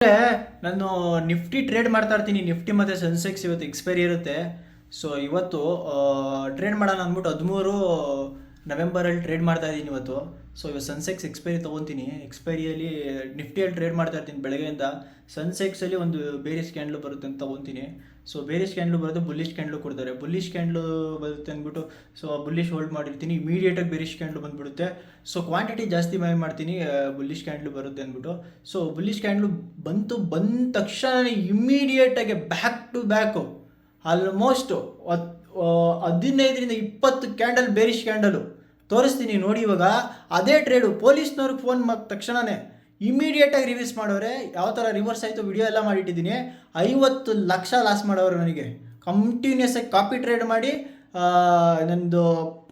ಅಂದ್ರೆ ನಾನು Nifty trade ಮಾಡ್ತಾ ಇರ್ತೀನಿ. ನಿಫ್ಟಿ ಮತ್ತು ಸೆನ್ಸೆಕ್ಸ್ ಇವತ್ತು ಎಕ್ಸ್ಪೈರಿ ಇರುತ್ತೆ. ಸೊ ಇವತ್ತು ಟ್ರೇಡ್ ಮಾಡೋಣ ಅಂದ್ಬಿಟ್ಟು 13 ನವೆಂಬರಲ್ಲಿ ಟ್ರೇಡ್ ಮಾಡ್ತಾ ಇದ್ದೀನಿ ಇವತ್ತು. ಸೊ ಇವತ್ತು ಸೆನ್ಸೆಕ್ಸ್ ಎಕ್ಸ್ಪೈರಿ ತೊಗೊತೀನಿ. ಎಕ್ಸ್ಪೈರಿಯಲ್ಲಿ ನಿಫ್ಟಿಯಲ್ಲಿ ಟ್ರೇಡ್ ಮಾಡ್ತಾ ಇರ್ತೀನಿ ಬೆಳಗ್ಗೆಯಿಂದ. ಸೆನ್ಸೆಕ್ಸಲ್ಲಿ ಒಂದು ಬೇರಿಶ್ ಕ್ಯಾಂಡ್ಲು ಬರುತ್ತೆ ಅಂತ ತೊಗೊತೀನಿ. ಸೊ ಬೇರಿಶ್ ಕ್ಯಾಂಡ್ಲು ಬರೋದು, ಬುಲ್ಲಿಶ್ ಕ್ಯಾಂಡ್ಲು ಕೊಡ್ತಾರೆ. ಬುಲ್ಲಿಶ್ ಕ್ಯಾಂಡ್ಲು ಬರುತ್ತೆ ಅಂದ್ಬಿಟ್ಟು ಸೊ ಬುಲ್ಲಿಶ್ ಹೋಲ್ಡ್ ಮಾಡಿರ್ತೀನಿ. ಇಮಿಡಿಯೇಟಾಗಿ ಬೇರಿಶ್ ಕ್ಯಾಂಡ್ಲು ಬಂದುಬಿಡುತ್ತೆ. ಸೊ ಕ್ವಾಂಟಿಟಿ ಜಾಸ್ತಿ ಬೈ ಮಾಡ್ತೀನಿ ಬುಲ್ಲಿಶ್ ಕ್ಯಾಂಡ್ಲು ಬರುತ್ತೆ ಅಂದ್ಬಿಟ್ಟು. ಸೊ ಬುಲ್ಲಿಶ್ ಕ್ಯಾಂಡ್ಲು ಬಂದ ತಕ್ಷಣ ಇಮ್ಮಿಡಿಯೇಟಾಗಿ back to back almost 15-20 candle bearish candle ತೋರಿಸ್ತೀನಿ ನೋಡಿ. ಇವಾಗ ಅದೇ ಟ್ರೇಡು ಪೊಲೀಸ್ನವ್ರಿಗೆ ಫೋನ್ ಮಾಡಿದ ತಕ್ಷಣವೇ ಇಮಿಡಿಯೇಟಾಗಿ ರಿವರ್ಸ್ ಮಾಡೋರೆ. ಯಾವ ಥರ ರಿವರ್ಸ್ ಆಯಿತು ವಿಡಿಯೋ ಎಲ್ಲ ಮಾಡಿಟ್ಟಿದ್ದೀನಿ. 50 ಲಕ್ಷ ಲಾಸ್ ಮಾಡೋರು ನನಗೆ. ಕಂಟಿನ್ಯೂಸ್ ಆಗಿ ಕಾಪಿ ಟ್ರೇಡ್ ಮಾಡಿ ನನ್ನದು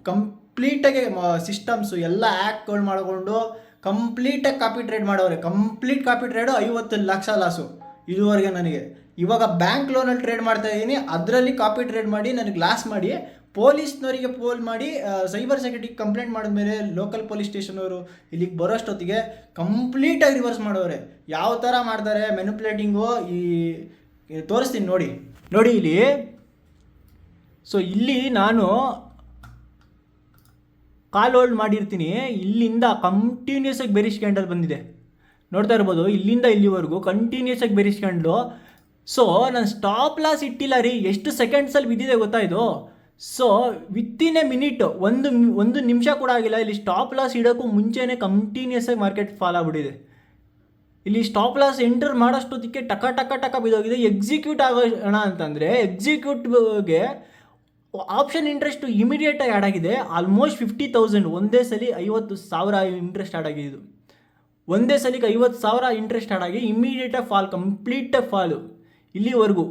ಕಂಪ್ಲೀಟಾಗಿ ಸಿಸ್ಟಮ್ಸು ಎಲ್ಲ ಹ್ಯಾಕ್ಗಳು ಮಾಡಿಕೊಂಡು ಕಂಪ್ಲೀಟಾಗಿ ಕಾಪಿ ಟ್ರೇಡ್ ಮಾಡೋರೆ. Complete copy trade 50 lakh loss ಇದುವರೆಗೆ ನನಗೆ. ಇವಾಗ ಬ್ಯಾಂಕ್ ಲೋನಲ್ಲಿ ಟ್ರೇಡ್ ಮಾಡ್ತಾ ಇದ್ದೀನಿ, ಅದರಲ್ಲಿ ಕಾಪಿ ಟ್ರೇಡ್ ಮಾಡಿ ನನಗೆ ಲಾಸ್ ಮಾಡಿ ಪೊಲೀಸ್ನವರಿಗೆ ಫೋನ್ ಮಾಡಿ ಸೈಬರ್ ಸೆಕ್ಯೂರಿಟಿಗೆ ಕಂಪ್ಲೇಂಟ್ ಮಾಡಿದ್ಮೇಲೆ ಲೋಕಲ್ ಪೊಲೀಸ್ ಸ್ಟೇಷನವರು ಇಲ್ಲಿಗೆ ಬರೋಷ್ಟೊತ್ತಿಗೆ ಕಂಪ್ಲೀಟಾಗಿ ರಿವರ್ಸ್ ಮಾಡೋರೆ. ಯಾವ ಥರ ಮಾಡ್ತಾರೆ ಮ್ಯಾನಿಪ್ಯುಲೇಟಿಂಗು ತೋರಿಸ್ತೀನಿ ನೋಡಿ ಇಲ್ಲಿ. ಸೊ ಇಲ್ಲಿ ನಾನು ಕಾಲ್ ಹೋಲ್ಡ್ ಮಾಡಿರ್ತೀನಿ. ಇಲ್ಲಿಂದ ಕಂಟಿನ್ಯೂಸ್ ಆಗಿ ಬೇರಿಶ್ ಕ್ಯಾಂಡಲ್ ಬಂದಿದೆ, ನೋಡ್ತಾ ಇರ್ಬೋದು. ಇಲ್ಲಿಂದ ಇಲ್ಲಿವರೆಗೂ ಕಂಟಿನ್ಯೂಸ್ ಆಗಿ ಬೇರಿಶ್ ಕ್ಯಾಂಡಲು. ಸೊ ನಾನು ಸ್ಟಾಪ್ ಲಾಸ್ ಇಟ್ಟಿಲ್ಲ ರೀ. ಎಷ್ಟು ಸೆಕೆಂಡ್ಸಲ್ಲಿ ಬಿದ್ದಿದೆ ಗೊತ್ತಾ ಇದು. ಸೊ ವಿತ್ತಿನ್ ಎ ಮಿನಿಟ್, ಒಂದು ನಿಮಿಷ ಕೂಡ ಆಗಿಲ್ಲ. ಇಲ್ಲಿ ಸ್ಟಾಪ್ ಲಾಸ್ ಇಡೋಕ್ಕೂ ಮುಂಚೆನೇ ಕಂಟಿನ್ಯೂಸ್ ಆಗಿ ಮಾರ್ಕೆಟ್ ಫಾಲ್ ಆಗಿಬಿಟ್ಟಿದೆ. ಇಲ್ಲಿ ಸ್ಟಾಪ್ ಲಾಸ್ ಎಂಟರ್ ಮಾಡೋಷ್ಟೊತ್ತಿಗೆ ಟಕ ಬಿದ್ದೋಗಿದೆ. ಎಕ್ಸಿಕ್ಯೂಟ್ ಆಗೋಣ ಅಂತಂದರೆ ಎಕ್ಸಿಕ್ಯೂಟ್ಗೆ ಆಪ್ಷನ್ ಇಂಟ್ರೆಸ್ಟ್ ಇಮಿಡಿಯೇಟಾಗಿ ಆ್ಯಡ್ ಆಗಿದೆ. ಆಲ್ಮೋಸ್ಟ್ 50,000 ಒಂದೇ ಸಲ 50,000 ಇಂಟ್ರೆಸ್ಟ್ ಆ್ಯಡ್ ಆಗಿದ್ದು. ಒಂದೇ ಸಲಕ್ಕೆ 50,000 ಇಂಟ್ರೆಸ್ಟ್ ಆ್ಯಡ್ ಆಗಿ ಇಮಿಡಿಯೇಟಾಗಿ ಫಾಲ್, ಕಂಪ್ಲೀಟಾಗಿ ಫಾಲು ಇಲ್ಲಿವರೆಗೂ.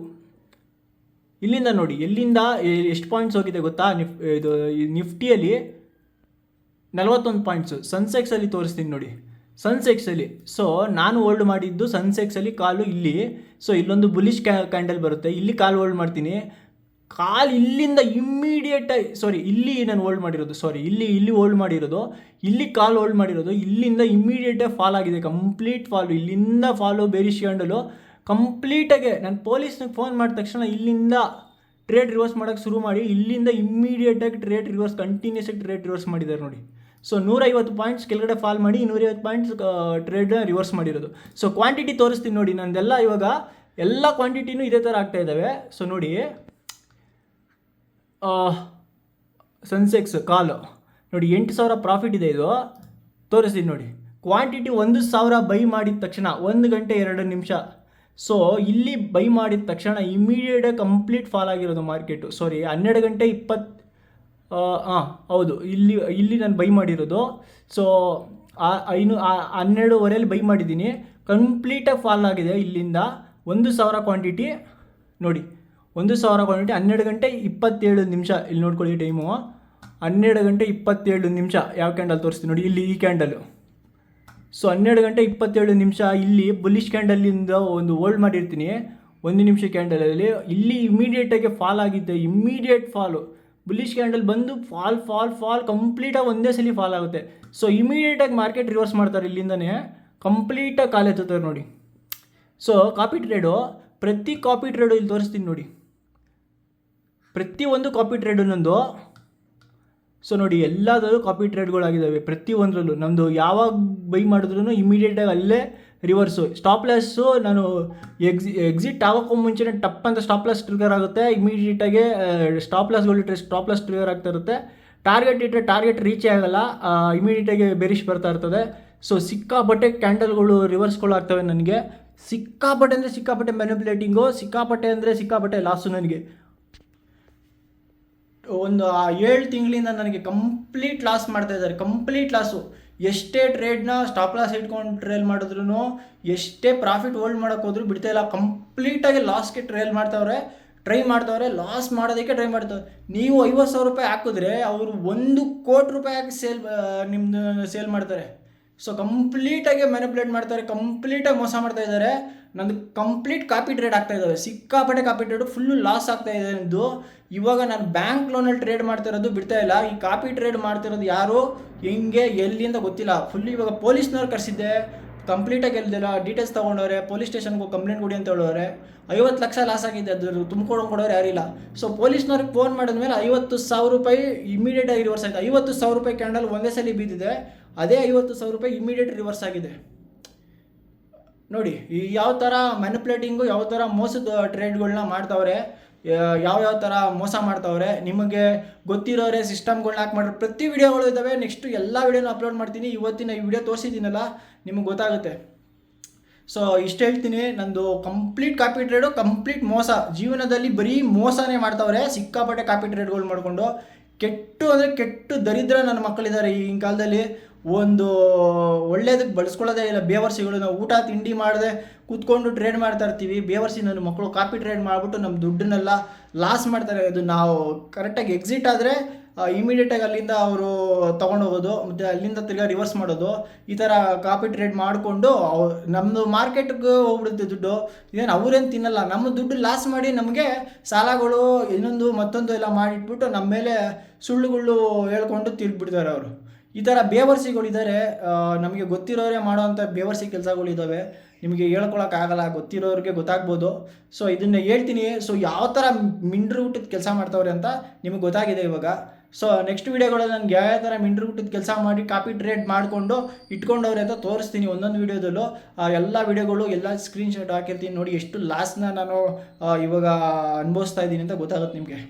ಇಲ್ಲಿಂದ ನೋಡಿ ಎಲ್ಲಿಂದ ಎಷ್ಟು ಪಾಯಿಂಟ್ಸ್ ಹೋಗಿದೆ ಗೊತ್ತಾ. ಇದು ನಿಫ್ಟಿಯಲ್ಲಿ 41 ಪಾಯಿಂಟ್ಸು. ಸನ್ಸೆಕ್ಸಲ್ಲಿ ತೋರಿಸ್ತೀನಿ ನೋಡಿ, ಸನ್ಸೆಕ್ಸಲ್ಲಿ. ಸೊ ನಾನು ಹೋಲ್ಡ್ ಮಾಡಿದ್ದು ಸನ್ಸೆಕ್ಸಲ್ಲಿ ಕಾಲು ಇಲ್ಲಿ. ಸೊ ಇಲ್ಲೊಂದು ಬುಲಿಶ್ ಕ್ಯಾಂಡಲ್ ಬರುತ್ತೆ, ಇಲ್ಲಿ ಕಾಲು ಹೋಲ್ಡ್ ಮಾಡ್ತೀನಿ. ಕಾಲು ಇಲ್ಲಿಂದ ಇಮ್ಮಿಡಿಯೇಟಾಗಿ ಇಲ್ಲಿ ನಾನು ಹೋಲ್ಡ್ ಮಾಡಿರೋದು, ಇಲ್ಲಿ ಹೋಲ್ಡ್ ಮಾಡಿರೋದು, ಇಲ್ಲಿ ಕಾಲು ಹೋಲ್ಡ್ ಮಾಡಿರೋದು. ಇಲ್ಲಿಂದ ಇಮ್ಮಿಡಿಯೇಟಾಗಿ ಫಾಲ್ ಆಗಿದೆ, ಕಂಪ್ಲೀಟ್ ಫಾಲು. ಇಲ್ಲಿಂದ ಫಾಲು ಬೇರಿಶ್ ಕ್ಯಾಂಡಲು ಕಂಪ್ಲೀಟಾಗೆ. ನಾನು ಪೊಲೀಸ್ನಿಗೆ ಫೋನ್ ಮಾಡಿದ ತಕ್ಷಣ ಇಲ್ಲಿಂದ ಟ್ರೇಡ್ ರಿವರ್ಸ್ ಮಾಡೋಕ್ಕೆ ಶುರು ಮಾಡಿ, ಇಲ್ಲಿಂದ ಇಮ್ಮಿಡಿಯೇಟಾಗಿ ಟ್ರೇಡ್ ರಿವರ್ಸ್, ಕಂಟಿನ್ಯೂಸ್ ಆಗಿ ಟ್ರೇಡ್ ರಿವರ್ಸ್ ಮಾಡಿದ್ದಾರೆ ನೋಡಿ. ಸೊ 150 ಪಾಯಿಂಟ್ಸ್ ಕೆಳಗಡೆ ಫಾಲ್ ಮಾಡಿ 150 ಪಾಯಿಂಟ್ಸ್ ಟ್ರೇಡ್ ರಿವರ್ಸ್ ಮಾಡಿರೋದು. ಸೊ ಕ್ವಾಂಟಿಟಿ ತೋರಿಸ್ತೀನಿ ನೋಡಿ. ನಂದೆಲ್ಲ ಇವಾಗ ಎಲ್ಲ ಕ್ವಾಂಟಿಟಿನೂ ಇದೇ ಥರ ಆಗ್ತಾ ಇದ್ದಾವೆ. ಸೊ ನೋಡಿ, ಸನ್ಸೆಕ್ಸ್ ಕಾಲು ನೋಡಿ 8,000 ಪ್ರಾಫಿಟ್ ಇದೆ. ಇದು ತೋರಿಸ್ತೀನಿ ನೋಡಿ. ಕ್ವಾಂಟಿಟಿ 1,000 ಬೈ ಮಾಡಿದ ತಕ್ಷಣ 1 ಗಂಟೆ 2 ನಿಮಿಷ. ಸೊ ಇಲ್ಲಿ ಬೈ ಮಾಡಿದ ತಕ್ಷಣ ಇಮಿಡಿಯೇಟಾಗಿ ಕಂಪ್ಲೀಟ್ ಫಾಲ್ ಆಗಿರೋದು ಮಾರ್ಕೆಟು. 12 ಗಂಟೆ 20 ಹೌದು, ಇಲ್ಲಿ ನಾನು ಬೈ ಮಾಡಿರೋದು. ಸೊ 12:30 ಬೈ ಮಾಡಿದ್ದೀನಿ. ಕಂಪ್ಲೀಟಾಗಿ ಫಾಲ್ ಆಗಿದೆ. ಇಲ್ಲಿಂದ 1,000 ಕ್ವಾಂಟಿಟಿ ನೋಡಿ, 1,000 ಕ್ವಾಂಟಿಟಿ 12 ಗಂಟೆ 27 ನಿಮಿಷ. ಇಲ್ಲಿ ನೋಡ್ಕೊಳ್ಳಿ ಟೈಮು, 12 ಗಂಟೆ 27 ನಿಮಿಷ. ಯಾವ ಕ್ಯಾಂಡಲ್ ತೋರಿಸ್ತೀನಿ ನೋಡಿ, ಇಲ್ಲಿ ಈ ಕ್ಯಾಂಡಲು. ಸೊ 12 ಗಂಟೆ 27 ನಿಮಿಷ. ಇಲ್ಲಿ ಬುಲ್ಲಿಶ್ ಕ್ಯಾಂಡಲಿಂದ ಒಂದು ಹೋಲ್ಡ್ ಮಾಡಿರ್ತೀನಿ 1 ನಿಮಿಷ ಕ್ಯಾಂಡಲಲ್ಲಿ. ಇಲ್ಲಿ ಇಮಿಡಿಯೇಟಾಗಿ ಫಾಲ್ ಆಗಿದೆ, ಇಮಿಡಿಯೇಟ್ ಫಾಲು. ಬುಲ್ಲಿಶ್ ಕ್ಯಾಂಡಲ್ ಬಂದು ಫಾಲ್ ಕಂಪ್ಲೀಟಾಗಿ ಒಂದೇ ಸಲ ಫಾಲ್ ಆಗುತ್ತೆ. ಸೊ ಇಮಿಡಿಯೇಟಾಗಿ ಮಾರ್ಕೆಟ್ ರಿವರ್ಸ್ ಮಾಡ್ತಾರೆ. ಇಲ್ಲಿಂದನೇ ಕಂಪ್ಲೀಟಾಗಿ ಕಾಲೆತ್ತುತ್ತಾರೆ ನೋಡಿ. ಸೊ ಕಾಪಿ ಟ್ರೇಡು, ಪ್ರತಿ ಕಾಪಿ ಟ್ರೇಡು ಇಲ್ಲಿ ತೋರಿಸ್ತೀನಿ ನೋಡಿ. ಪ್ರತಿಯೊಂದು ಕಾಪಿ ಟ್ರೇಡು ನಂದು. ಸೊ ನೋಡಿ, ಎಲ್ಲದರಲ್ಲೂ ಕಾಪಿ ಟ್ರೇಡ್ಗಳಾಗಿದ್ದಾವೆ ಪ್ರತಿಯೊಂದರಲ್ಲೂ. ನಮ್ಮದು ಯಾವಾಗ ಬೈ ಮಾಡಿದ್ರೂ ಇಮಿಡಿಯೇಟಾಗಿ ಅಲ್ಲೇ ರಿವರ್ಸು. ಸ್ಟಾಪ್ ಲಾಸು ನಾನು ಎಕ್ಸಿಟ್ ಆಗೋಕ್ಕೂ ಮುಂಚೆನೇ ಟಪ್ ಅಂತ ಸ್ಟಾಪ್ ಲಾಸ್ ಟ್ರಿಗರ್ ಆಗುತ್ತೆ. ಇಮಿಡಿಯೇಟಾಗಿ ಸ್ಟಾಪ್ ಲಾಸ್ ಟ್ರಿಗರ್ ಆಗ್ತಾ ಇರುತ್ತೆ. ಟಾರ್ಗೆಟ್ ಇಟ್ಟರೆ ಟಾರ್ಗೆಟ್ ರೀಚೇ ಆಗಲ್ಲ, ಇಮಿಡಿಯೇಟಾಗಿ ಬೇರಿಶ್ ಬರ್ತಾ ಇರ್ತದೆ. ಸೊ ಸಿಕ್ಕಾಪಟ್ಟೆ ಕ್ಯಾಂಡಲ್ಗಳು ರಿವರ್ಸ್ಗಳು ಆಗ್ತವೆ ನನಗೆ. ಸಿಕ್ಕಾಪಟ್ಟೆ ಮ್ಯಾನಿಪ್ಯುಲೇಟಿಂಗು, ಸಿಕ್ಕಾಪಟ್ಟೆ ಲಾಸು ನನಗೆ. ಒಂದು 7 ತಿಂಗಳಿಂದ ನನಗೆ ಕಂಪ್ಲೀಟ್ ಲಾಸ್ ಮಾಡ್ತಾ ಇದ್ದಾರೆ, ಕಂಪ್ಲೀಟ್ ಲಾಸು. ಎಷ್ಟೇ ಟ್ರೇಡ್ನ ಸ್ಟಾಪ್ ಲಾಸ್ ಇಟ್ಕೊಂಡು ಟ್ರೇಲ್ ಮಾಡಿದ್ರು, ಎಷ್ಟೇ ಪ್ರಾಫಿಟ್ ಹೋಲ್ಡ್ ಮಾಡೋಕ್ಕೆ ಹೋದ್ರೂ ಬಿಡ್ತಾಯಿಲ್ಲ. ಕಂಪ್ಲೀಟಾಗಿ ಲಾಸ್ಗೆ ಟ್ರೈ ಮಾಡ್ತಾವ್ರೆ, ಲಾಸ್ ಮಾಡೋದಕ್ಕೆ ಟ್ರೈ ಮಾಡ್ತಾವ್ರೆ. ನೀವು 50,000 ರೂಪಾಯಿ ಹಾಕಿದ್ರೆ ಅವರು 1 ಕೋಟಿ ರೂಪಾಯಿ ಹಾಕಿ ನಿಮ್ಮದು ಸೇಲ್ ಮಾಡ್ತಾರೆ. ಸೊ ಕಂಪ್ಲೀಟಾಗಿ ಮ್ಯಾನಿಪ್ಯುಲೇಟ್ ಮಾಡ್ತಾರೆ, ಕಂಪ್ಲೀಟಾಗಿ ಮೋಸ ಮಾಡ್ತಾ ಇದ್ದಾರೆ. ನಂದು ಕಂಪ್ಲೀಟ್ ಕಾಪಿ ಟ್ರೇಡ್ ಆಗ್ತಾ ಇದ್ದಾವೆ, ಸಿಕ್ಕಾಪಟ್ಟೆ ಕಾಪಿ ಟ್ರೇಡು, ಫುಲ್ಲು ಲಾಸ್ ಆಗ್ತಾ ಇದೆ ನಂದು. ಇವಾಗ ನಾನು ಬ್ಯಾಂಕ್ ಲೋನಲ್ಲಿ ಟ್ರೇಡ್ ಮಾಡ್ತಿರೋದು ಬಿಡ್ತಾ ಇಲ್ಲ. ಈ ಕಾಪಿ ಟ್ರೇಡ್ ಮಾಡ್ತಿರೋದು ಯಾರು, ಹೆಂಗೆ, ಎಲ್ಲಿಂದ ಗೊತ್ತಿಲ್ಲ. ಫುಲ್ ಇವಾಗ ಪೊಲೀಸ್ನವ್ರು ಕರೆಸಿದ್ದೆ, ಕಂಪ್ಲೀಟಾಗಿ ಹೇಳ್ದಿಲ್ಲ ಡೀಟೇಲ್ಸ್ ತೊಗೊಂಡವ್ರೆ, ಪೊಲೀಸ್ ಸ್ಟೇಷನ್ಗೆ ಕಂಪ್ಲೇಂಟ್ ಕೊಡಿ ಅಂತ ಹೇಳೋರೆ. 50 ಲಕ್ಷ ಲಾಸ್ ಆಗಿದೆ, ಅದು ತುಂಬಿಕೊಂಡು ಕೊಡೋರು ಯಾರಿಲ್ಲ. ಸೊ ಪೊಲೀಸ್ನವ್ರಿಗೆ ಫೋನ್ ಮಾಡಿದ್ಮೇಲೆ 50,000 ರೂಪಾಯಿ ಇಮಿಡಿಯೇಟಾಗಿ ರಿವರ್ಸ್ ಆಗಿದೆ. 50,000 ರೂಪಾಯಿ ಕ್ಯಾಂಡಲ್ ಒಂದೇ ಸಲ ಬಿದ್ದಿದೆ, ಅದೇ 50,000 ರೂಪಾಯಿ ಇಮಿಡಿಯೇಟ್ ರಿವರ್ಸ್ ಆಗಿದೆ. ನೋಡಿ ಯಾವ ಥರ ಮ್ಯಾನಿಪ್ಯುಲೇಟಿಂಗು, ಯಾವ ಥರ ಮೋಸದ ಟ್ರೇಡ್ಗಳನ್ನ ಮಾಡ್ತಾವ್ರೆ, ಯಾವ ಥರ ಮೋಸ ಮಾಡ್ತಾವ್ರೆ. ನಿಮಗೆ ಗೊತ್ತಿರೋರೆ ಸಿಸ್ಟಮ್ಗಳನ್ನ ಹಾಕಿ ಮಾಡಿರೋ ಪ್ರತಿ ವಿಡಿಯೋಗಳು ಇದ್ದಾವೆ. ನೆಕ್ಸ್ಟು ಎಲ್ಲ ವಿಡಿಯೋನ ಅಪ್ಲೋಡ್ ಮಾಡ್ತೀನಿ. ಇವತ್ತಿನ ಈ ವಿಡಿಯೋ ತೋರಿಸಿದ್ದೀನಲ್ಲ, ನಿಮಗೆ ಗೊತ್ತಾಗುತ್ತೆ. ಸೊ ಇಷ್ಟು ಹೇಳ್ತೀನಿ, ನಂದು ಕಂಪ್ಲೀಟ್ ಕಾಪಿ ಟ್ರೇಡು, ಕಂಪ್ಲೀಟ್ ಮೋಸ. ಜೀವನದಲ್ಲಿ ಬರೀ ಮೋಸನೇ ಮಾಡ್ತಾವ್ರೆ, ಸಿಕ್ಕಾಪಟ್ಟೆ ಕಾಪಿ ಟ್ರೇಡ್ಗಳು ಮಾಡಿಕೊಂಡು. ಕೆಟ್ಟು ಅಂದರೆ ಕೆಟ್ಟು ದರಿದ್ರ ನನ್ನ ಮಕ್ಕಳಿದ್ದಾರೆ ಈಗಿನ ಕಾಲದಲ್ಲಿ. ಒಂದು ಒಳ್ಳೇದಕ್ಕೆ ಬಳಸ್ಕೊಳ್ಳೋದೇ ಇಲ್ಲ. ಬೇವರ್ಸಿಗಳು ನಾವು ಊಟ ತಿಂಡಿ ಮಾಡದೆ ಕೂತ್ಕೊಂಡು ಟ್ರೇಡ್ ಮಾಡ್ತಾ ಇರ್ತೀವಿ. ಬೇವರ್ಸಿ ನನ್ನ ಮಕ್ಕಳು ಕಾಪಿ ಟ್ರೇಡ್ ಮಾಡಿಬಿಟ್ಟು ನಮ್ಮ ದುಡ್ಡನ್ನೆಲ್ಲ ಲಾಸ್ ಮಾಡ್ತಾರೆ. ಅದು ನಾವು ಕರೆಕ್ಟಾಗಿ ಎಕ್ಸಿಟ್ ಆದರೆ ಇಮಿಡಿಯೇಟಾಗಿ ಅಲ್ಲಿಂದ ಅವರು ತೊಗೊಂಡೋಗೋದು, ಮತ್ತು ಅಲ್ಲಿಂದ ತಿರ್ಗಾ ರಿವರ್ಸ್ ಮಾಡೋದು. ಈ ಥರ ಕಾಪಿ ಟ್ರೇಡ್ ಮಾಡಿಕೊಂಡು ನಮ್ಮದು ಮಾರ್ಕೆಟ್ಗೆ ಹೋಗ್ಬಿಡುತ್ತೆ ದುಡ್ಡು. ಇದೇನು ಅವರೇನು ತಿನ್ನಲ್ಲ, ನಮ್ಮ ದುಡ್ಡು ಲಾಸ್ ಮಾಡಿ ನಮಗೆ ಸಾಲಗಳು ಇನ್ನೊಂದು ಮತ್ತೊಂದು ಎಲ್ಲ ಮಾಡಿಟ್ಬಿಟ್ಟು ನಮ್ಮ ಮೇಲೆ ಸುಳ್ಳುಗಳು ಹೇಳ್ಕೊಂಡು ತಿರುಗಿಬಿಡ್ತಾರೆ ಅವರು. ಈ ಥರ ಬೇವರ್ಸಿಗಳಿದ್ದಾರೆ, ನಮಗೆ ಗೊತ್ತಿರೋರೇ ಮಾಡೋವಂಥ ಬೇವರ್ಸಿ ಕೆಲಸಗಳಿದ್ದಾವೆ. ನಿಮಗೆ ಹೇಳ್ಕೊಳಕ್ಕಾಗಲ್ಲ, ಗೊತ್ತಿರೋರಿಗೆ ಗೊತ್ತಾಗ್ಬೋದು. ಸೊ ಇದನ್ನು ಹೇಳ್ತೀನಿ. ಸೊ ಯಾವ ಥರ ಮಿಂಡ್ರು ಊಟದ ಕೆಲಸ ಮಾಡ್ತಾವ್ರೆ ಅಂತ ನಿಮಗೆ ಗೊತ್ತಾಗಿದೆ ಇವಾಗ. ಸೊ ನೆಕ್ಸ್ಟ್ ವೀಡಿಯೋಗಳಲ್ಲಿ ನನಗೆ ಯಾವ ಥರ ಮಿಂಡ್ರು ಊಟದ ಕೆಲಸ ಮಾಡಿ ಕಾಪಿ ಟ್ರೇಡ್ ಮಾಡಿಕೊಂಡು ಇಟ್ಕೊಂಡವ್ರೆ ಅಂತ ತೋರಿಸ್ತೀನಿ ಒಂದೊಂದು ವೀಡಿಯೋದಲ್ಲೂ. ಎಲ್ಲ ವೀಡಿಯೋಗಳು ಎಲ್ಲ ಸ್ಕ್ರೀನ್ಶಾಟ್ ಹಾಕಿರ್ತೀನಿ ನೋಡಿ, ಎಷ್ಟು ಲಾಸ್ನ ನಾನು ಇವಾಗ ಅನುಭವಿಸ್ತಾ ಇದ್ದೀನಿ ಅಂತ ಗೊತ್ತಾಗುತ್ತೆ ನಿಮಗೆ.